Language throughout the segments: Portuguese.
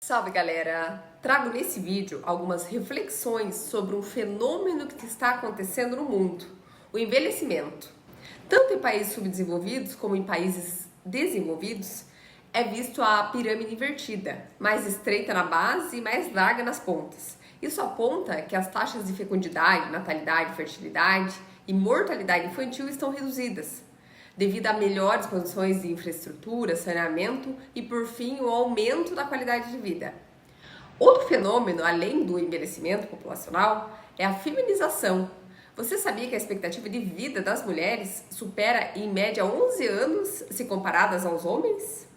Salve galera! Trago nesse vídeo algumas reflexões sobre um fenômeno que está acontecendo no mundo, o envelhecimento. Tanto em países subdesenvolvidos como em países desenvolvidos, é visto a pirâmide invertida, mais estreita na base e mais larga nas pontas. Isso aponta que as taxas de fecundidade, natalidade, fertilidade e mortalidade infantil estão reduzidas, devido a melhores condições de infraestrutura, saneamento e, por fim, o aumento da qualidade de vida. Outro fenômeno, além do envelhecimento populacional, é a feminização. Você sabia que a expectativa de vida das mulheres supera, em média, 11 anos se comparadas aos homens?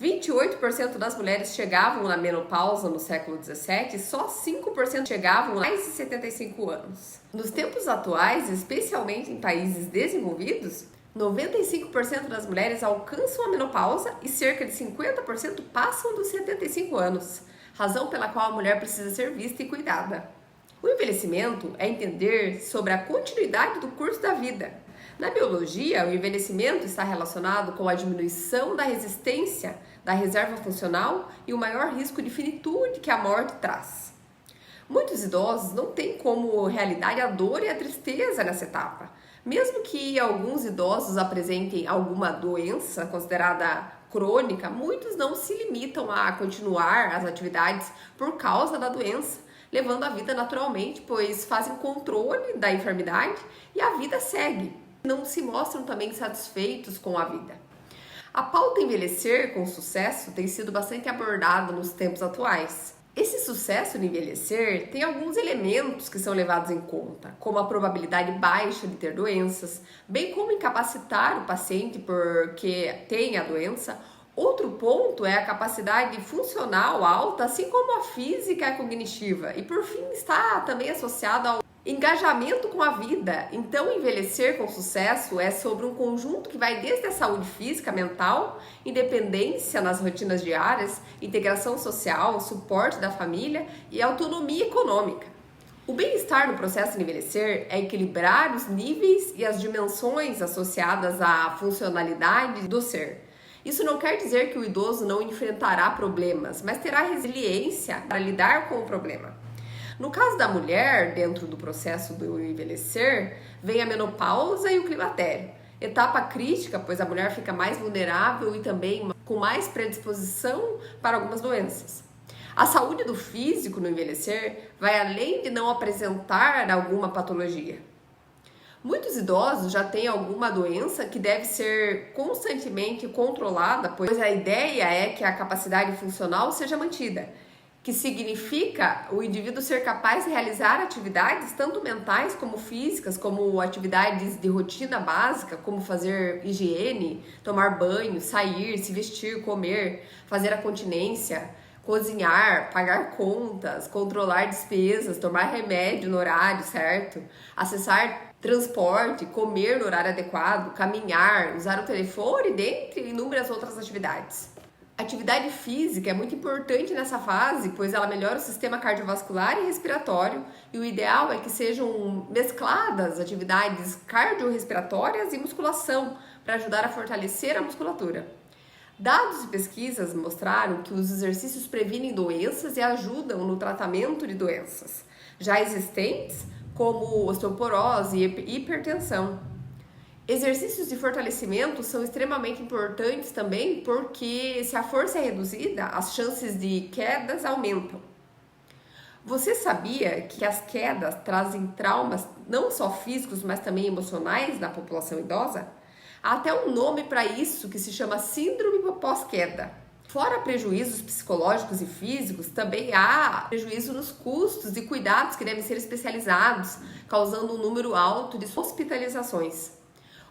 28% das mulheres chegavam na menopausa no século XVII e só 5% chegavam a mais de 75 anos. Nos tempos atuais, especialmente em países desenvolvidos, 95% das mulheres alcançam a menopausa e cerca de 50% passam dos 75 anos, razão pela qual a mulher precisa ser vista e cuidada. O envelhecimento é entender sobre a continuidade do curso da vida. Na biologia, o envelhecimento está relacionado com a diminuição da resistência da reserva funcional e o maior risco de finitude que a morte traz. Muitos idosos não têm como realidade a dor e a tristeza nessa etapa. Mesmo que alguns idosos apresentem alguma doença considerada crônica, muitos não se limitam a continuar as atividades por causa da doença, levando a vida naturalmente, pois fazem controle da enfermidade e a vida segue. Não se mostram também satisfeitos com a vida. A pauta envelhecer com sucesso tem sido bastante abordada nos tempos atuais. Esse sucesso de envelhecer tem alguns elementos que são levados em conta, como a probabilidade baixa de ter doenças, bem como incapacitar o paciente porque tem a doença. Outro ponto é a capacidade funcional alta, assim como a física e a cognitiva, e por fim está também associado ao engajamento com a vida. Então, envelhecer com sucesso é sobre um conjunto que vai desde a saúde física, mental, independência nas rotinas diárias, integração social, suporte da família e autonomia econômica. O bem-estar no processo de envelhecer é equilibrar os níveis e as dimensões associadas à funcionalidade do ser. Isso não quer dizer que o idoso não enfrentará problemas, mas terá resiliência para lidar com o problema. No caso da mulher, dentro do processo do envelhecer, vem a menopausa e o climatério. Etapa crítica, pois a mulher fica mais vulnerável e também com mais predisposição para algumas doenças. A saúde do físico no envelhecer vai além de não apresentar alguma patologia. Muitos idosos já têm alguma doença que deve ser constantemente controlada, pois a ideia é que a capacidade funcional seja mantida, que significa o indivíduo ser capaz de realizar atividades tanto mentais como físicas, como atividades de rotina básica, como fazer higiene, tomar banho, sair, se vestir, comer, fazer a continência, cozinhar, pagar contas, controlar despesas, tomar remédio no horário certo, acessar transporte, comer no horário adequado, caminhar, usar o telefone, dentre inúmeras outras atividades. Atividade física é muito importante nessa fase, pois ela melhora o sistema cardiovascular e respiratório, e o ideal é que sejam mescladas atividades cardiorrespiratórias e musculação para ajudar a fortalecer a musculatura. Dados e pesquisas mostraram que os exercícios previnem doenças e ajudam no tratamento de doenças já existentes, como osteoporose e hipertensão. Exercícios de fortalecimento são extremamente importantes também porque se a força é reduzida, as chances de quedas aumentam. Você sabia que as quedas trazem traumas não só físicos, mas também emocionais na população idosa? Há até um nome para isso que se chama síndrome pós-queda. Fora prejuízos psicológicos e físicos, também há prejuízo nos custos e cuidados que devem ser especializados, causando um número alto de hospitalizações.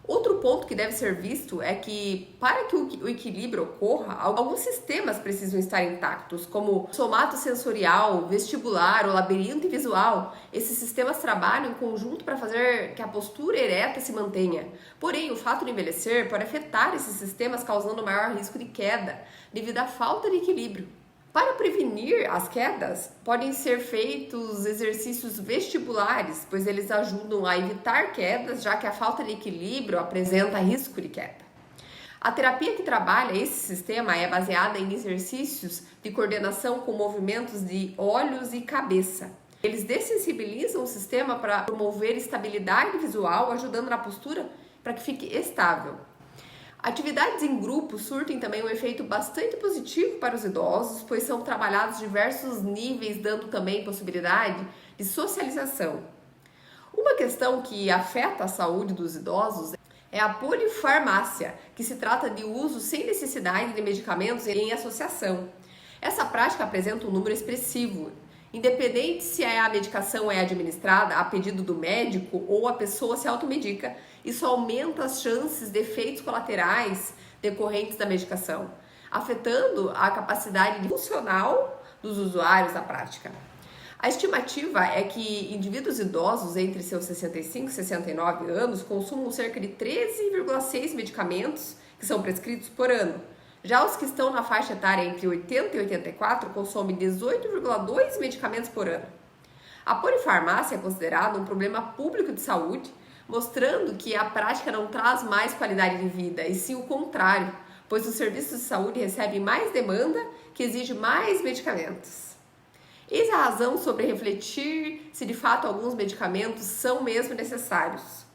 Outro ponto que deve ser visto é que, para que o equilíbrio ocorra, alguns sistemas precisam estar intactos, como o somato sensorial, vestibular, o labirinto visual. Esses sistemas trabalham em conjunto para fazer que a postura ereta se mantenha. Porém, o fato de envelhecer pode afetar esses sistemas, causando maior risco de queda, devido à falta de equilíbrio. Para prevenir as quedas, podem ser feitos exercícios vestibulares, pois eles ajudam a evitar quedas, já que a falta de equilíbrio apresenta risco de queda. A terapia que trabalha esse sistema é baseada em exercícios de coordenação com movimentos de olhos e cabeça. Eles dessensibilizam o sistema para promover estabilidade visual, ajudando na postura para que fique estável. Atividades em grupo surtem também um efeito bastante positivo para os idosos, pois são trabalhados diversos níveis, dando também possibilidade de socialização. Uma questão que afeta a saúde dos idosos é a polifarmácia, que se trata de uso sem necessidade de medicamentos em associação. Essa prática apresenta um número expressivo, independente se a medicação é administrada a pedido do médico ou a pessoa se automedica. Isso aumenta as chances de efeitos colaterais decorrentes da medicação, afetando a capacidade funcional dos usuários da prática. A estimativa é que indivíduos idosos entre seus 65 e 69 anos consumam cerca de 13,6 medicamentos que são prescritos por ano. Já os que estão na faixa etária entre 80 e 84 consomem 18,2 medicamentos por ano. A polifarmácia é considerada um problema público de saúde, mostrando que a prática não traz mais qualidade de vida, e sim o contrário, pois os serviços de saúde recebem mais demanda que exige mais medicamentos. Eis a razão sobre refletir se de fato alguns medicamentos são mesmo necessários.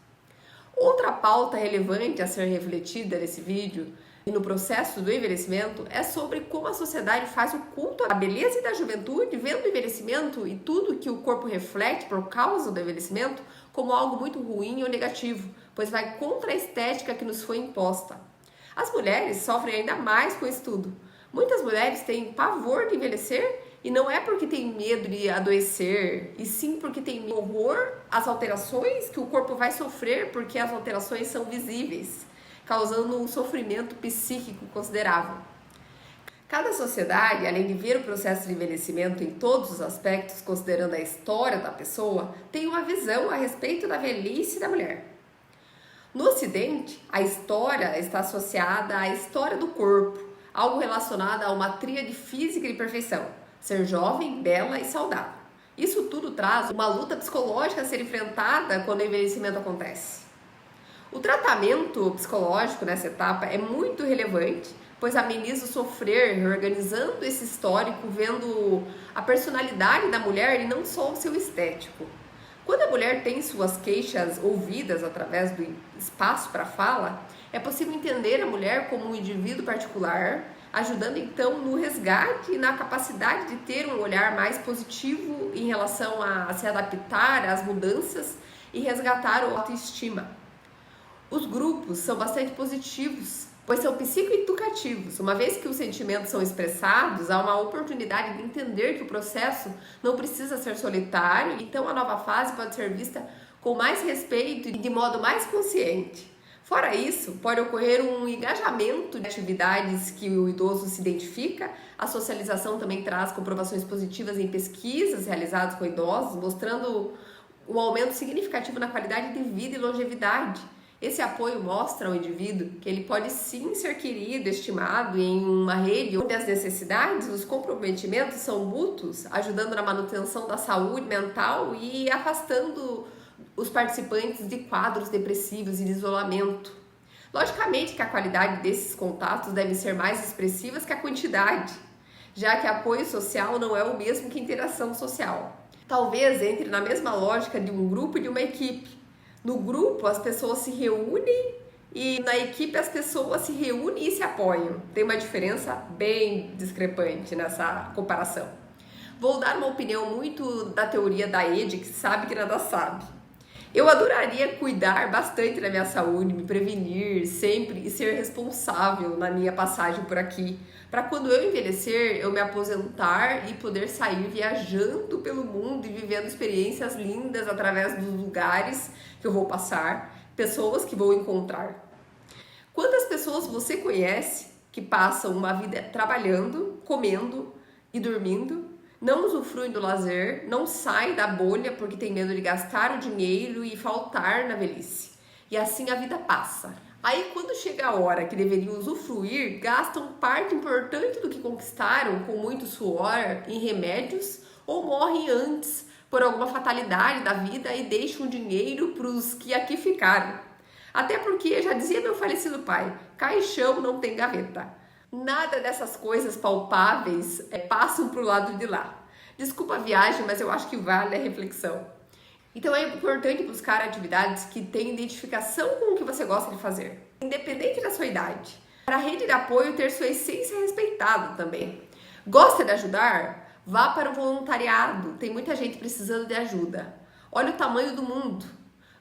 Outra pauta relevante a ser refletida nesse vídeo e no processo do envelhecimento é sobre como a sociedade faz o culto à beleza e da juventude, vendo o envelhecimento e tudo que o corpo reflete por causa do envelhecimento como algo muito ruim ou negativo, pois vai contra a estética que nos foi imposta. As mulheres sofrem ainda mais com isso tudo. Muitas mulheres têm pavor de envelhecer e não é porque tem medo de adoecer, e sim porque tem horror às alterações que o corpo vai sofrer, porque as alterações são visíveis, causando um sofrimento psíquico considerável. Cada sociedade, além de ver o processo de envelhecimento em todos os aspectos, considerando a história da pessoa, tem uma visão a respeito da velhice da mulher. No Ocidente, a história está associada à história do corpo, algo relacionado a uma tríade física de perfeição: ser jovem, bela e saudável. Isso tudo traz uma luta psicológica a ser enfrentada quando o envelhecimento acontece. O tratamento psicológico nessa etapa é muito relevante, pois ameniza o sofrer, reorganizando esse histórico, vendo a personalidade da mulher e não só o seu estético. Quando a mulher tem suas queixas ouvidas através do espaço para fala, é possível entender a mulher como um indivíduo particular, ajudando então no resgate e na capacidade de ter um olhar mais positivo em relação a se adaptar às mudanças e resgatar a autoestima. Os grupos são bastante positivos, pois são psicoeducativos. Uma vez que os sentimentos são expressados, há uma oportunidade de entender que o processo não precisa ser solitário, então a nova fase pode ser vista com mais respeito e de modo mais consciente. Fora isso, pode ocorrer um engajamento de atividades que o idoso se identifica. A socialização também traz comprovações positivas em pesquisas realizadas com idosos, mostrando um aumento significativo na qualidade de vida e longevidade. Esse apoio mostra ao indivíduo que ele pode sim ser querido, estimado em uma rede onde as necessidades, os comprometimentos são mútuos, ajudando na manutenção da saúde mental e afastando os participantes de quadros depressivos e de isolamento. Logicamente que a qualidade desses contatos deve ser mais expressivas que a quantidade, já que apoio social não é o mesmo que interação social. Talvez entre na mesma lógica de um grupo e de uma equipe. No grupo, as pessoas se reúnem e na equipe as pessoas se reúnem e se apoiam. Tem uma diferença bem discrepante nessa comparação. Vou dar uma opinião muito da teoria da Ed, que sabe que nada sabe. Eu adoraria cuidar bastante da minha saúde, me prevenir sempre e ser responsável na minha passagem por aqui, para quando eu envelhecer, eu me aposentar e poder sair viajando pelo mundo e vivendo experiências lindas através dos lugares que eu vou passar, pessoas que vou encontrar. Quantas pessoas você conhece que passam uma vida trabalhando, comendo e dormindo, não usufruem do lazer, não saem da bolha porque tem medo de gastar o dinheiro e faltar na velhice? E assim a vida passa. Aí quando chega a hora que deveriam usufruir, gastam parte importante do que conquistaram com muito suor em remédios ou morrem antes por alguma fatalidade da vida e deixam dinheiro para os que aqui ficaram. Até porque, já dizia meu falecido pai, caixão não tem gaveta. Nada dessas coisas palpáveis passam pro lado de lá. Desculpa a viagem, mas eu acho que vale a reflexão. Então é importante buscar atividades que tenham identificação com o que você gosta de fazer, independente da sua idade. Para a rede de apoio ter sua essência respeitada também. Gosta de ajudar? Vá para o voluntariado, tem muita gente precisando de ajuda. Olha o tamanho do mundo.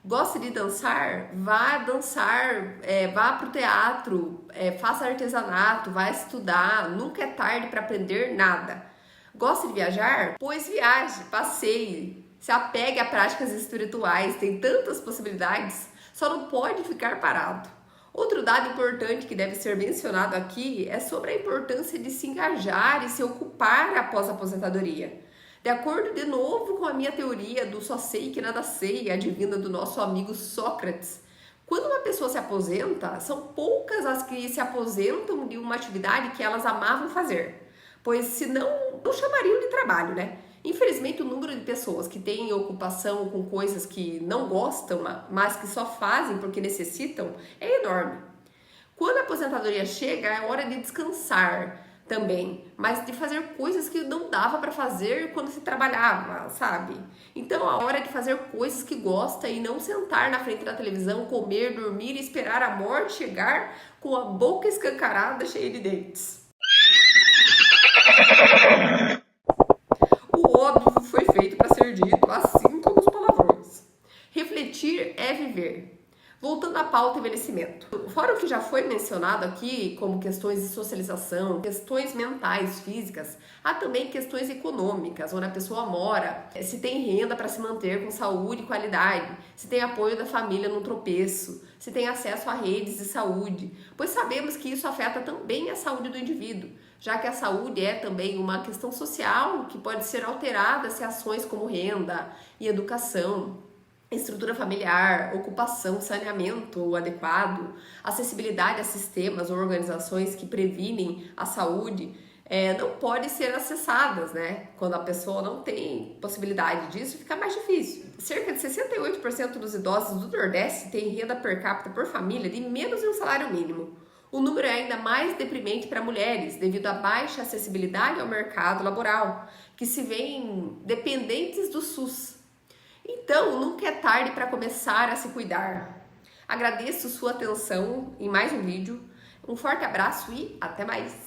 Gosta de dançar? Vá dançar, vá para o teatro, faça artesanato, vá estudar, nunca é tarde para aprender nada. Gosta de viajar? Pois viaje, passeie, se apegue a práticas espirituais, tem tantas possibilidades, só não pode ficar parado. Outro dado importante que deve ser mencionado aqui é sobre a importância de se engajar e se ocupar após a aposentadoria. De acordo, de novo, com a minha teoria do só sei que nada sei, advinda do nosso amigo Sócrates, quando uma pessoa se aposenta, são poucas as que se aposentam de uma atividade que elas amavam fazer, pois senão não chamariam de trabalho, né? Infelizmente, o número de pessoas que têm ocupação com coisas que não gostam, mas que só fazem porque necessitam, é enorme. Quando a aposentadoria chega, é hora de descansar também, mas de fazer coisas que não dava para fazer quando se trabalhava, sabe? Então, é hora de fazer coisas que gosta e não sentar na frente da televisão, comer, dormir e esperar a morte chegar com a boca escancarada cheia de dentes. O óbvio foi feito para ser dito, assim como os palavrões. Refletir é viver. Voltando à pauta envelhecimento. Fora o que já foi mencionado aqui, como questões de socialização, questões mentais, físicas, há também questões econômicas, onde a pessoa mora, se tem renda para se manter com saúde e qualidade, se tem apoio da família no tropeço, se tem acesso a redes de saúde, pois sabemos que isso afeta também a saúde do indivíduo, já que a saúde é também uma questão social que pode ser alterada se ações como renda e educação, estrutura familiar, ocupação, saneamento adequado, acessibilidade a sistemas ou organizações que previnem a saúde, não podem ser acessadas, né? Quando a pessoa não tem possibilidade disso, fica mais difícil. Cerca de 68% dos idosos do Nordeste têm renda per capita por família de menos de um salário mínimo. O número é ainda mais deprimente para mulheres, devido à baixa acessibilidade ao mercado laboral, que se veem dependentes do SUS. Então, nunca é tarde para começar a se cuidar. Agradeço sua atenção em mais um vídeo. Um forte abraço e até mais!